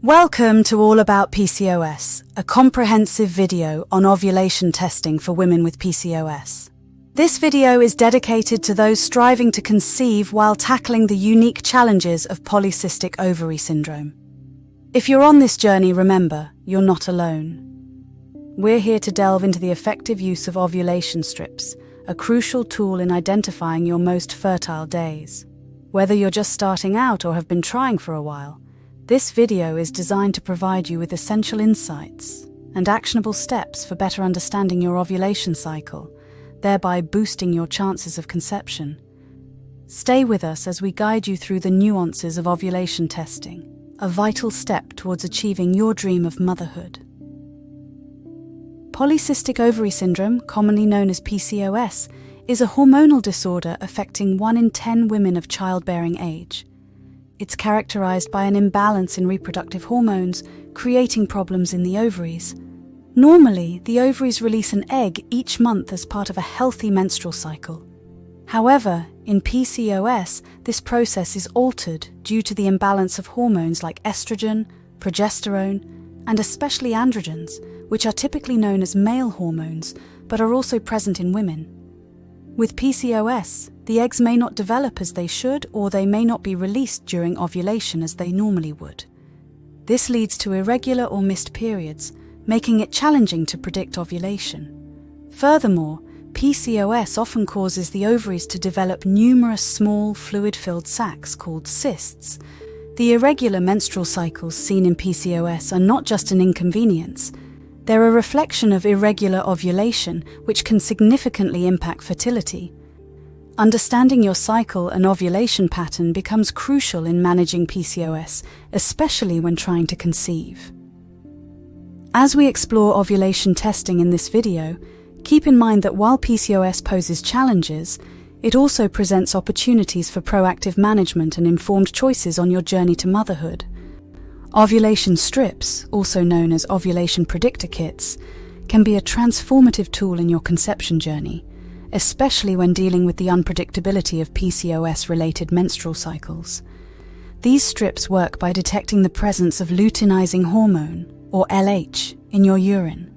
Welcome to All About PCOS, a comprehensive video on ovulation testing for women with PCOS. This video is dedicated to those striving to conceive while tackling the unique challenges of Polycystic Ovary Syndrome. If you're on this journey, remember, you're not alone. We're here to delve into the effective use of ovulation strips, a crucial tool in identifying your most fertile days. Whether you're just starting out or have been trying for a while, this video is designed to provide you with essential insights and actionable steps for better understanding your ovulation cycle, thereby boosting your chances of conception. Stay with us as we guide you through the nuances of ovulation testing, a vital step towards achieving your dream of motherhood. Polycystic Ovary Syndrome, commonly known as PCOS, is a hormonal disorder affecting 1 in 10 women of childbearing age. It's characterized by an imbalance in reproductive hormones, creating problems in the ovaries. Normally, the ovaries release an egg each month as part of a healthy menstrual cycle. However, in PCOS, this process is altered due to the imbalance of hormones like estrogen, progesterone, and especially androgens, which are typically known as male hormones, but are also present in women. With PCOS, the eggs may not develop as they should, or they may not be released during ovulation as they normally would. This leads to irregular or missed periods, making it challenging to predict ovulation. Furthermore, PCOS often causes the ovaries to develop numerous small, fluid-filled sacs called cysts. The irregular menstrual cycles seen in PCOS are not just an inconvenience. They're a reflection of irregular ovulation, which can significantly impact fertility. Understanding your cycle and ovulation pattern becomes crucial in managing PCOS, especially when trying to conceive. As we explore ovulation testing in this video, keep in mind that while PCOS poses challenges, it also presents opportunities for proactive management and informed choices on your journey to motherhood. Ovulation strips, also known as ovulation predictor kits, can be a transformative tool in your conception journey, especially when dealing with the unpredictability of PCOS-related menstrual cycles. These strips work by detecting the presence of luteinizing hormone, or LH, in your urine.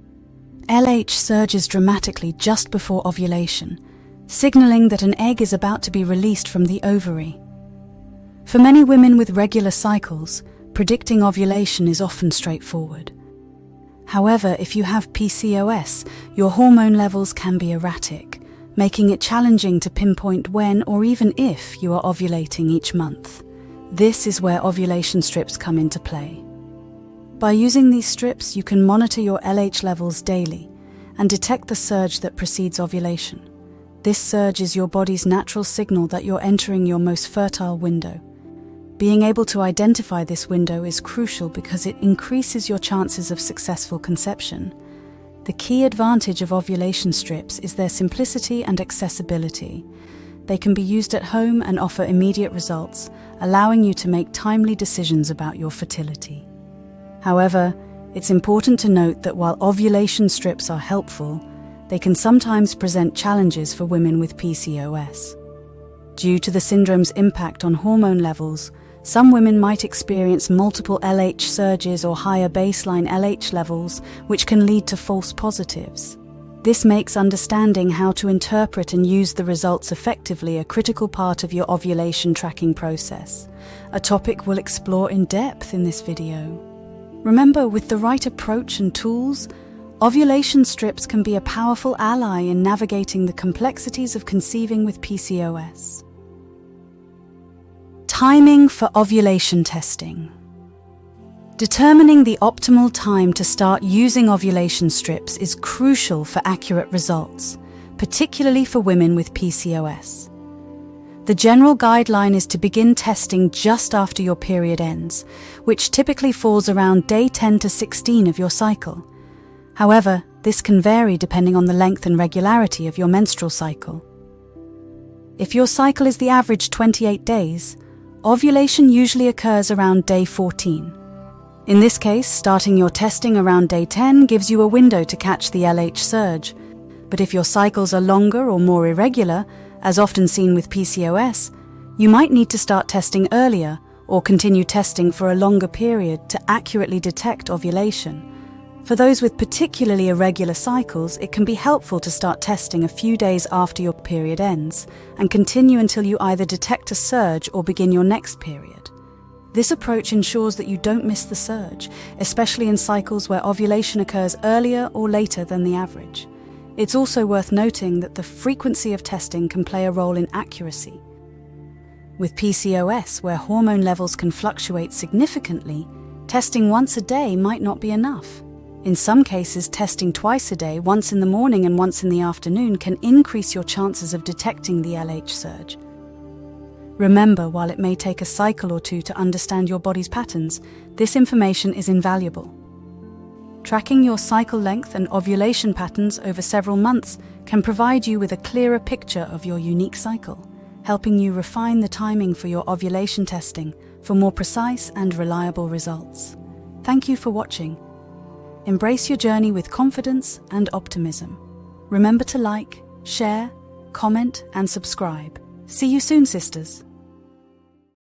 LH surges dramatically just before ovulation, signaling that an egg is about to be released from the ovary. For many women with regular cycles, predicting ovulation is often straightforward. However, if you have PCOS, your hormone levels can be erratic, making it challenging to pinpoint when or even if you are ovulating each month. This is where ovulation strips come into play. By using these strips, you can monitor your LH levels daily and detect the surge that precedes ovulation. This surge is your body's natural signal that you're entering your most fertile window. Being able to identify this window is crucial because it increases your chances of successful conception. The key advantage of ovulation strips is their simplicity and accessibility. They can be used at home and offer immediate results, allowing you to make timely decisions about your fertility. However, it's important to note that while ovulation strips are helpful, they can sometimes present challenges for women with PCOS. Due to the syndrome's impact on hormone levels, some women might experience multiple LH surges or higher baseline LH levels, which can lead to false positives. This makes understanding how to interpret and use the results effectively a critical part of your ovulation tracking process, a topic we'll explore in depth in this video. Remember, with the right approach and tools, ovulation strips can be a powerful ally in navigating the complexities of conceiving with PCOS. Timing for ovulation testing. Determining the optimal time to start using ovulation strips is crucial for accurate results, particularly for women with PCOS. The general guideline is to begin testing just after your period ends, which typically falls around day 10 to 16 of your cycle. However, this can vary depending on the length and regularity of your menstrual cycle. If your cycle is the average 28 days, ovulation usually occurs around day 14. In this case, starting your testing around day 10 gives you a window to catch the LH surge. But if your cycles are longer or more irregular, as often seen with PCOS, you might need to start testing earlier or continue testing for a longer period to accurately detect ovulation. For those with particularly irregular cycles, it can be helpful to start testing a few days after your period ends and continue until you either detect a surge or begin your next period. This approach ensures that you don't miss the surge, especially in cycles where ovulation occurs earlier or later than the average. It's also worth noting that the frequency of testing can play a role in accuracy. With PCOS, where hormone levels can fluctuate significantly, testing once a day might not be enough. In some cases, testing twice a day, once in the morning and once in the afternoon, can increase your chances of detecting the LH surge. Remember, while it may take a cycle or two to understand your body's patterns, this information is invaluable. Tracking your cycle length and ovulation patterns over several months can provide you with a clearer picture of your unique cycle, helping you refine the timing for your ovulation testing for more precise and reliable results. Thank you for watching. Embrace your journey with confidence and optimism. Remember to like, share, comment, and subscribe. See you soon, sisters.